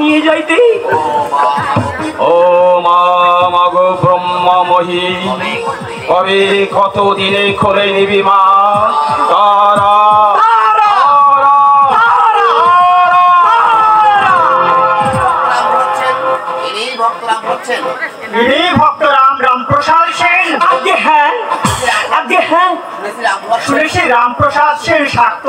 নিয়ে যাইতে ও মা মাগো ব্রহ্মময়ী কবে কত দিনে করে নিবি মা তারা ভক্ত রামপ্রসাদ সেন। আগে হ্যাঁ শুনেছি রামপ্রসাদ সেন শাক্ত,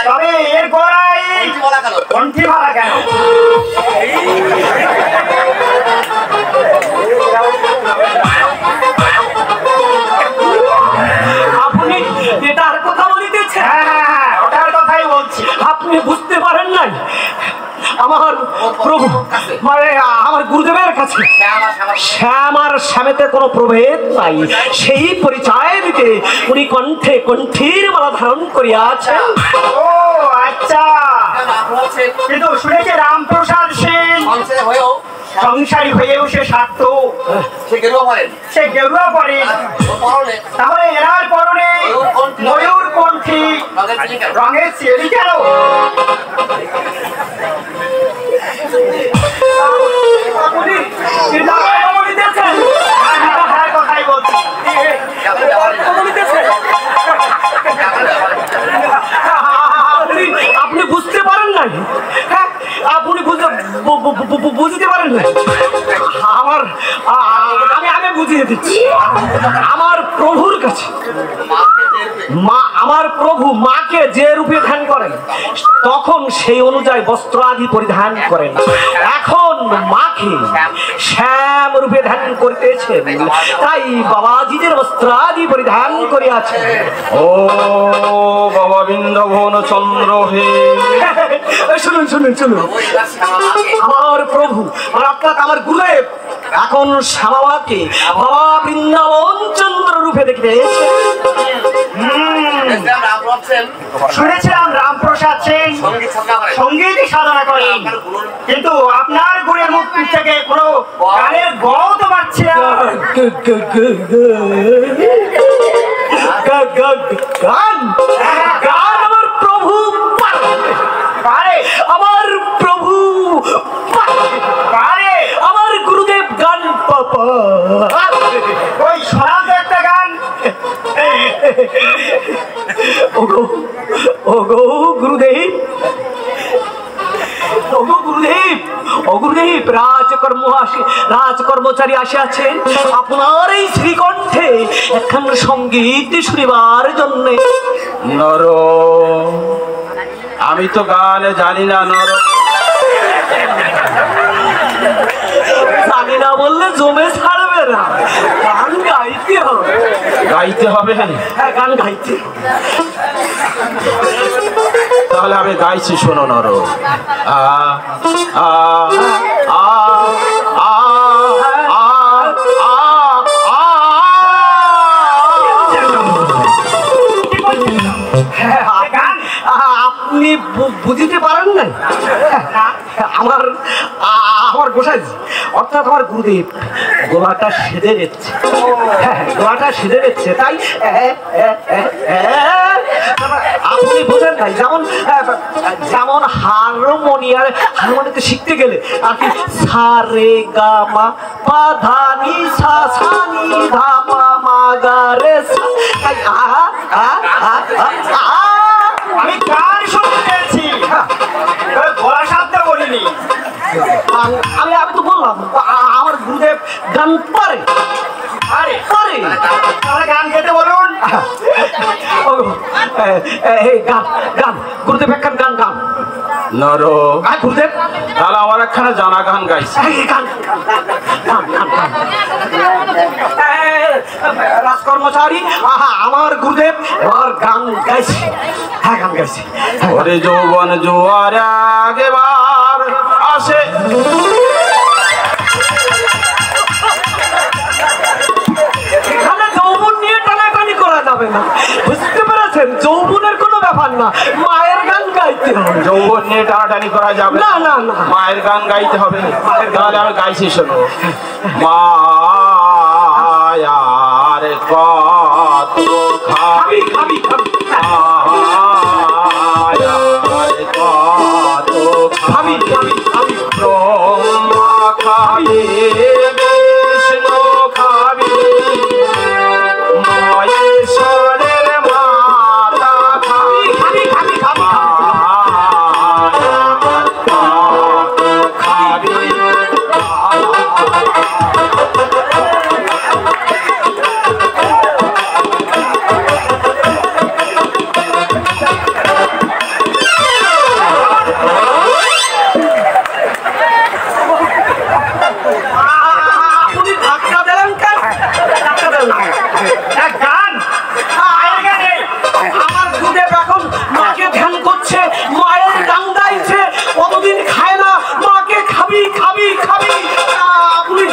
তবে এর গলায় কণ্ঠি মালা কেন? আপনি এটার কথা বলিতেছেন? হ্যাঁ ওটার কথাই বলছি। আপনি বুঝতে পারেন নাই আমার প্রভু মানে আমার গুরুদেবের কাছে শ্যাম আর শ্যামেতে কোনো প্রভেদ নাই, সেই পরিচয় দিতে উনি কণ্ঠে কণ্ঠীর মালা ধারণ করিয়াছেন। ও আচ্ছা, কিন্তু শুনেছি রামপ্রসাদ সেন সংসারী হয়েও সে শাক্ত, সে গেরুয়া পরেন, তাহলে এনার পরনে ময়ূর কণ্ঠী রঙের চেরি কেন? কথাই বলছি। আপনি বুঝতে পারেন নাই? আপনি বুঝতে পারেন না? আমি বুঝিয়ে দিচ্ছি। আমার প্রভুর কাছে আমার প্রভু মাকে যে রূপে ধ্যান করেন তখন সেই অনুযায়ী বস্ত্র আদি পরিধান করেন। এখন মাকে শ্যাম রূপে ধ্যান করিতেছেন, তাই বাবাজিদের বস্ত্র আদি পরিধান করিয়াছেন। ও বাবা বৃন্দাবন চন্দ্র হে, শুনুন শুনুন শুনুন, আমার প্রভু অর্থাৎ আমার গুরুদেব এখন শ্যামাকে বাবা বৃন্দাবন চন্দ্র রূপে দেখিতেছে। শুনেছিলাম রামপ্রসাদ সেন সঙ্গীত সাধনা করেন, কিন্তু আপনার গুণের মুখ থেকে কোনো গানের গও তো পাচ্ছি না। গান গান আমার প্রভু পারে, আমার প্রভু পারে, আমার গুরুদেব গান ওই শোনাও তো একটা গান। ওগো গুরুদেব, ওগো গুরুদেব, ও গুরুদেব, রাজকর্মচারী আসিয়াছেন আপনার এই শ্রীকণ্ঠে একখান সঙ্গীত শুনিবার জন্য। নর, আমি তো গান জানি না নর। জানি না বললে জমে ছাড়বে না, গান গাইতে হবে। গাইতে হবে? হ্যাঁ গান গাইতে। তাহলে আমি গাইছি, শোনো নর। আ আ আ আ আপনি বুঝিতে পারেন না? আমার গোসাইজি অর্থাৎ আমার গুরুদেব গলাটা সেজে যাচ্ছে, গলাটা সেজে যাচ্ছে, তাই আপনি বোঝেন নাই? যেমন হারমোনিয়াতে শিখতে গেলে আর কি সা রে গা মা পা ধা নি সা সা নি ধা পা মা গা রে সা, তাই আমি গান শুনতে চেয়েছি, গলা শব্দ বলিনি। আমি তো বললাম আমার গুরুদেব গান পারে, তাহলে গান গেতে বলুন। গান গান গুরুদেব একখান গান গান। নরো গুরুদেব তাহলে আমার একখানা জানা গান গাইছে। গান গান গান গান। রাজকর্মচারী আমার গুরুদেব আর গান গাইছে। হ্যাঁ গান গাইছে। ওরে যৌবন জোয়ার আগেবার আসে এখানে যৌবন নিয়ে টানাটানি করা যাবে না, বুঝতে পেরেছেন? যৌবনের কোনো ব্যাপার না, মায়ের গান গাইতে হবে। যৌবন নিয়ে টানাটানি করা যাবে না না না, মায়ের গান গাইতে হবে। তাহলে আমি গাইছি, শোনো। মায়ার কত খাবি খাবি খাবি মায়ার কত খাবি খাবি খাবি ব্রহ্মা খাবি বিষ্ণু খাবি মহেশ্বরের মাতা খাবি খাবি খাবি খাবি খাবি আপনি ধাক্কা দিলেন কেন? ধাক্কা দিলেন না। গান আমার গুরুদেব এখন মাকে ধ্যান করছে, মায়ের গান গাইছে, কতদিন খায় না, মাকে খাবি খাবি খাবি। আপনি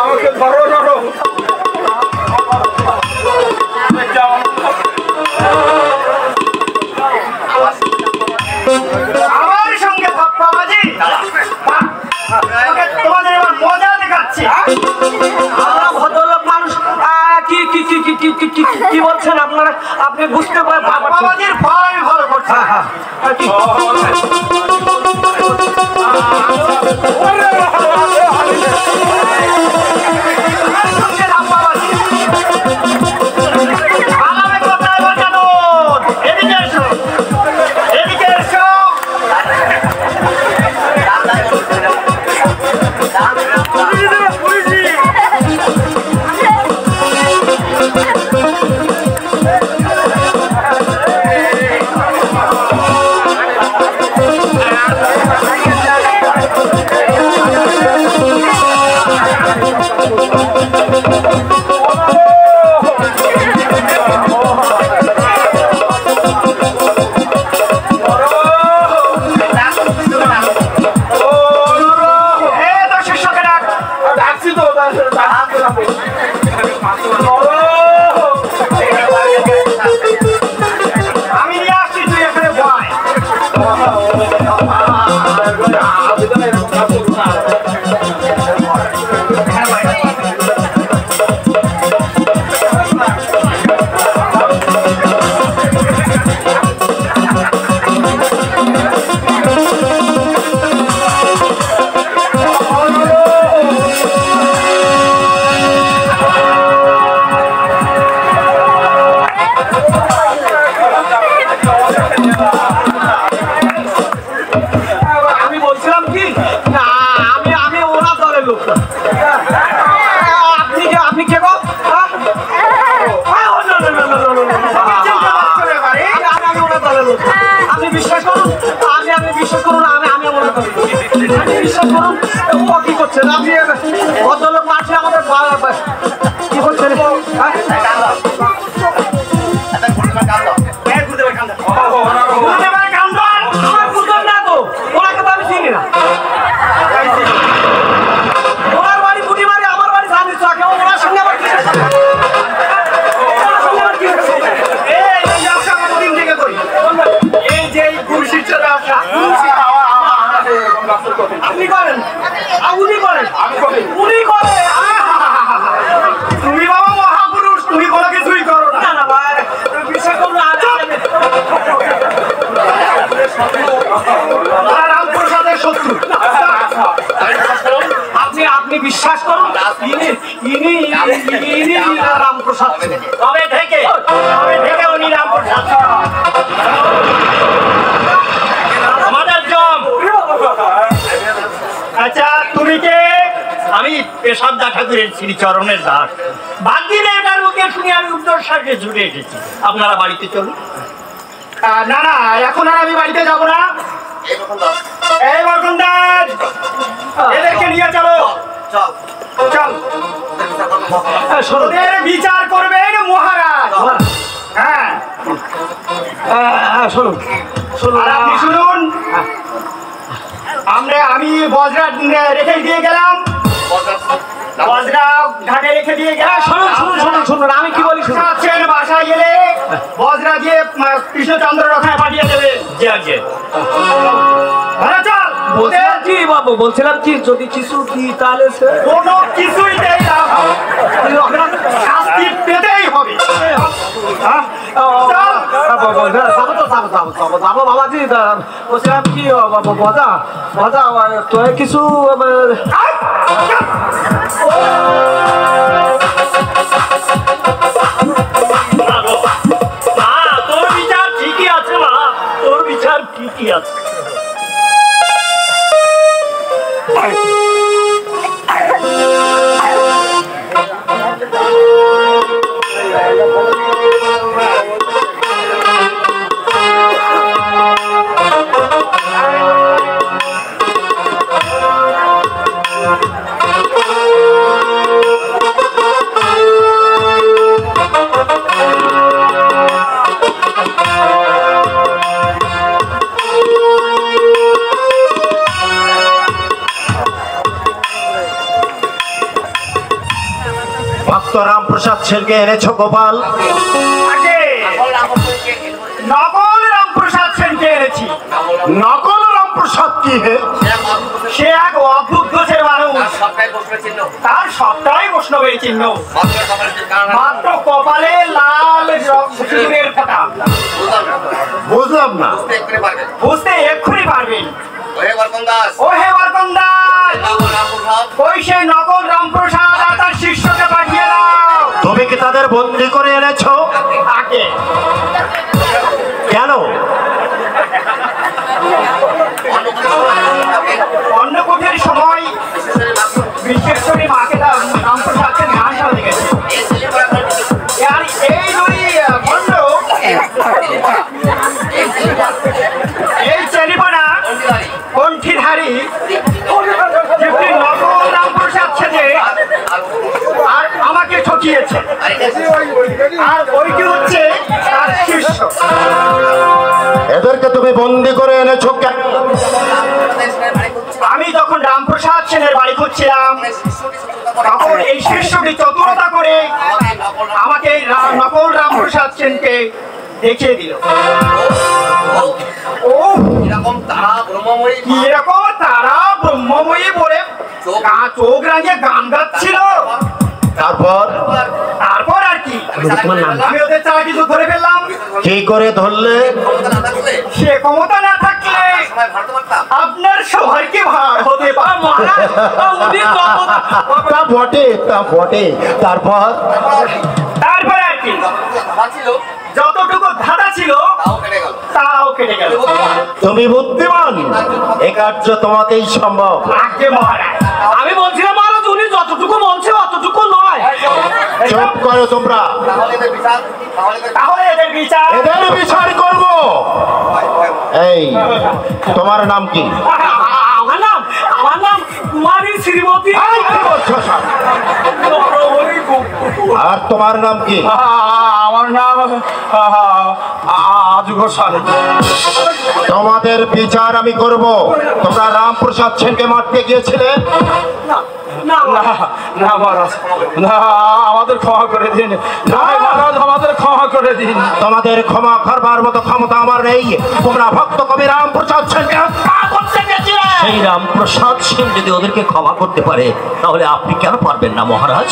আমাকে ধরো ধরো আমার সঙ্গে পাপ্পাবাজি তোমাদের এবার মজা দেখাচ্ছি। আমরা ভদ্রলোক মানুষ, কি কি কি কি কি কি কি কি বলছেন আপনারা? আপনি বুঝতে পারছেন? পাপ্পাবাজির ফল আমি ভালো করছি। কি? আমাকে কোথায় বাঁচানো? এদিকে এসো, এদিকে এসো। আমি নিয়ে আসছি, তুই এখানে বয়। আমি বলছিলাম কি না, আমি ওরা দলের লোক। আপনি কে গো? আমি ওরা দলের লোক। আপনি বিশ্বাস করুন, আপনি বিশ্বাস করুন, আমি ওরা দলের লোক। আপনি বিশ্বাস করুন, ও কি করছেন? আপনি ভদ্রলোক মাঠে আমাদের কি করছেন? আমার বুঝলাম না তো, ওনাকে তো আমি চিনি না। ওনার বাড়ি বুটি বাড়ি, আমার বাড়ি জানিস তো, ওনার সঙ্গে আমার কি? ওনার সঙ্গে আমার কি হচ্ছে? এই যে গুরুশির ব্যবসা আপনি করেন, উনি করেন, আমি করি। উনি করে। তুমি বাবা মহাপুরুষ, তুমি কোনো কিছুই করো না। না না ভাই, বিশ্বাস করুন, রামপ্রসাদের শত্রু। আপনি বিশ্বাস করুন, ইনি রামপ্রসাদ। তবে থেকে উনি রামপ্রসাদ আমাদের জম। আচ্ছা তুমি কে? আমি পেশাবদা ঠাকুরের শ্রীচরণের দাস। বাদ দিলে এটার মুখে শুনে আমি উত্তরসাকে ছুটে এসেছি। আপনারা বাড়িতে চলুন। না না, এখন আর আমি বাড়িতে যাব না। এই বরকন্দাজ, এদেরকে নিয়ে চলো। চল, ওদের বিচার করবেন মহারাজ। হ্যাঁ, শুনুন শুনুন, আপনি শুনুন। আমি বজরা রেখে দিয়ে গেলাম, বজরা ঘাটে রেখে দিয়ে গেলাম। শুনুন শুনুন শুনুন শুনুন, আমি কি বলি শুনুন। বাসায় গেলে বজরা দিয়ে কৃষ্ণচন্দ্র রথায় পাঠিয়ে দেবে। বলছিলাম কি, যদি কিছু দিই তাহলে কোনো কিছুই দেই না, শাস্তি পেতেই হবে। বাবাজি, বলছিলাম কি বজা বজা, তোর কিছু তোর বিচার ঠিকই আছে মা, তোর বিচার ঠিকই আছে। রামপ্রসাদ সেনকে এনেছ গোপাল? নকল রামপ্রসাদ সেনকে এনেছি। নকল রামপ্রসাদ কি হে? সে এক অদ্ভুত গোছের মানুষ, তার সবটাই বৈষ্ণবের চিহ্ন, মাত্র কপালে লাল সিঁদুরের ফোঁটা। বুঝলাম না। বুঝতে এক্ষুনি পারবেন। ও হে বরকন্দাজ, ওই সেই নকল রামপ্রসাদ আর তার শিষ্যকে পাঠিয়ে দাও। তুমি কি তাদের বন্দী করে এনেছ? আগে কেন? অন্নকূটের সময় বিশেষ করে মাকে রামপ্রসাদকে ধ্যান সাজাতে গেছে। আর এই দুই ভণ্ড, এই চেলিপানা কণ্ঠিধারী যেটি নকল রামপ্রসাদ সেজে আর আমাকে ঠকিয়েছে, আর ওইটি হচ্ছে তার শিষ্য। এদেরকে তুমি বন্দী করে এনেছ কেন? আমি যখন রামপ্রসাদ সেনের বাড়ি খুঁজছিলাম, তখন এই শিষ্যটি চতুরতা করে আমাকে নকল রামপ্রসাদ সেনকে দেখিয়ে দিল। ও এরকম তারা ব্রহ্মময়ী বলে চোখ রাঙিয়ে গান গাচ্ছিল। তারপর আর কি, আমি ওদের ছাড়া কিছু ধরে ফেললাম। কি করে ধরলে? সে ক্ষমতা না থাকলে আপনার সবাইকে ভার হতে পারে। তা বটে, তা বটে। তারপর আর কি, যতটুকু ধাঁধা ছিল তাও কেটে গেল। তুমি বুদ্ধিমান, এ কার্য তোমাকেই সম্ভব। আগে মহারাজ, আমি বলছিলাম মহারাজ, উনি যতটুকু বলছে অতটুকু নয়। চুপ করো তোমরা, তাহলে এদের বিচার করব। এই, তোমার নাম কি? আমার নাম কুমারী শ্রীমতী। আর তোমার নাম কি? আমার নাম আজু ঘোষাল। তোমাদের বিচার আমি করব। তোমরা রামপ্রসাদ সেনকে মারতে গিয়েছিলে? না মহারাজ, না, আমাদের ক্ষমা করে দিন। আমাদের ক্ষমা করে দিন। তোমাদের ক্ষমা করবার মতো ক্ষমতা আমার নেই। তোমরা ভক্ত কবি রামপ্রসাদ সেনকে হত্যা করতে গিয়েছিলে। সেই রামপ্রসাদ সেন যদি ওদেরকে ক্ষমা করতে পারে, তাহলে আপনি কেন পারবেন না মহারাজ?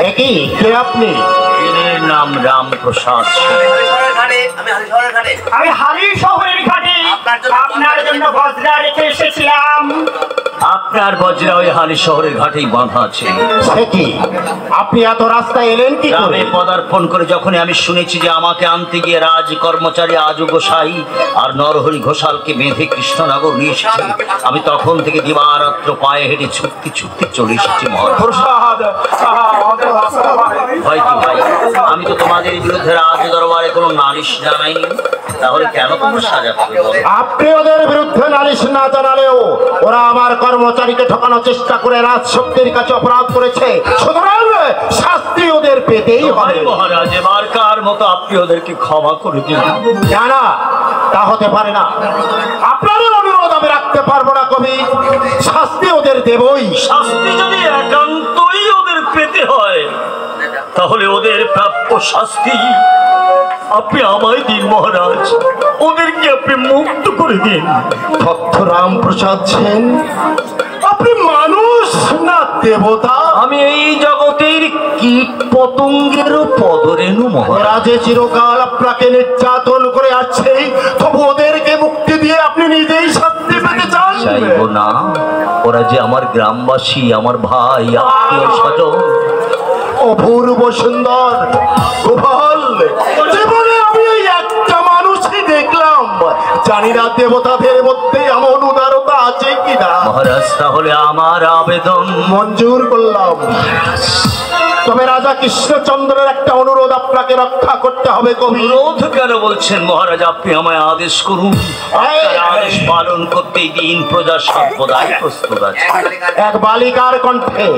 একই, কে আপনি? এর নাম রামপ্রসাদ সেন। আমি হালি শহরের ঘাটে আপনার জন্য বজরা রেখে এসেছিলাম। আপনার বজ্রা ওই হালি শহরের ঘাটেই বাঁধা আছে। সে কি, আপনি এত রাস্তায় এলেন কি করে? গ্রামে পদার্পণ করে যখনই আমি শুনেছি যে আমাকে আনতে গিয়ে রাজ কর্মচারী আজু গোসাই আর নরহরি ঘোষালকে বেঁধে কৃষ্ণনগর নিয়ে এসেছে, আমি তখন থেকে দিবারাত্র পায়ে হেঁটে ছুটতে ছুটতে চলে এসেছি মহারাজ। প্রসাদ ভয় কি ভাই, আমি তো তোমাদের বিরুদ্ধে রাজ দরবারে কোনো নালিশ জানাইনি, তাহলে কেন তোমরা সাজা পাবে? আপনি ওদের বিরুদ্ধে নালিশ না জানালেও ওরা আমার কর্মচারীকে ঠকানোর চেষ্টা করে রাজশক্তির কাছে অপরাধ করেছে, সুতরাং শাস্তি ওদের পেতেই হবে। মহারাজ, এবারকার মতো আপনি ওদেরকে ক্ষমা করে দিন। না, তা হতে পারে না। আপনাদের অনুরোধ আমি রাখতে পারবো না কবি, শাস্তি ওদের দেবই। শাস্তি যদি একান্তই ওদের পেতে হয়, তাহলে ওদের প্রাপ্য শাস্তি আপনি আমায় দিন মহারাজ, ওদেরকে আপনি মুক্ত করে দিন। ভক্ত রাম প্রসাদ সেন, আপনি মানুষ না দেবতা? আমি এই জগতের কীট পতঙ্গেরও পদরেণু মহারাজ। রাজে চিরকাল আপনাকে নির্যাতন করে আসছে, তবু ওদেরকে মুক্তি দিয়ে আপনি নিজেই শাস্তি পেতে চান? চাইব না, ওরা যে আমার গ্রামবাসী, আমার ভাই, আত্মীয় স্বজন। অপূর্ব সুন্দর গোপাল, জীবনে আমি এই একটা মানুষই দেখলাম, জানি না দেবতাদের মধ্যে এমন উদারতা আছে কিনা। মহারাজ, তাহলে আমার আবেদন মঞ্জুর করলাম, তবে রাজা কৃষ্ণচন্দ্রের একটা অনুরোধ আপনাকে রক্ষা করতে হবে কবি। অনুরোধ কেন বলছেন মহারাজ? আপনি আমায় আদেশ করুন, আপনার আদেশ পালন করতে দিন প্রজা সর্বদাই প্রস্তুত আছে। এক বালিকার কণ্ঠে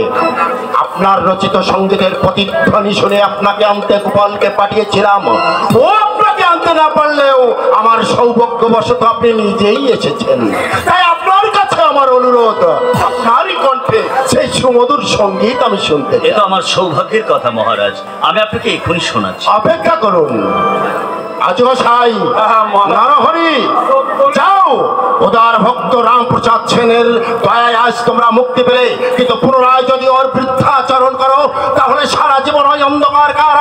আপনার রচিত সঙ্গীতের প্রতিধ্বনি শুনে আপনাকে আনতে গোপালকে পাঠিয়েছিলাম। ও আপনাকে আনতে না পারলেও আমার সৌভাগ্যবশত আপনি নিজেই এসেছেন, তাই আপনার কাছে আমার অনুরোধ, আপনারই কণ্ঠে সেই সুমধুর সঙ্গীত আমি শুনতে চাই। এ তো আমার সৌভাগ্যের কথা মহারাজ, আমি আপনাকে এখনই শোনাচ্ছি। অপেক্ষা করুন। আজগোসাই, নরহরি, যাও, উদার ভক্ত রামপ্রসাদ সেনের দয়ায় আজ তোমরা মুক্তি পেলে, কিন্তু পুনরায় যদি ওর বৃদ্ধাচরণ করো তাহলে সারা জীবন ওই অন্ধকার কাল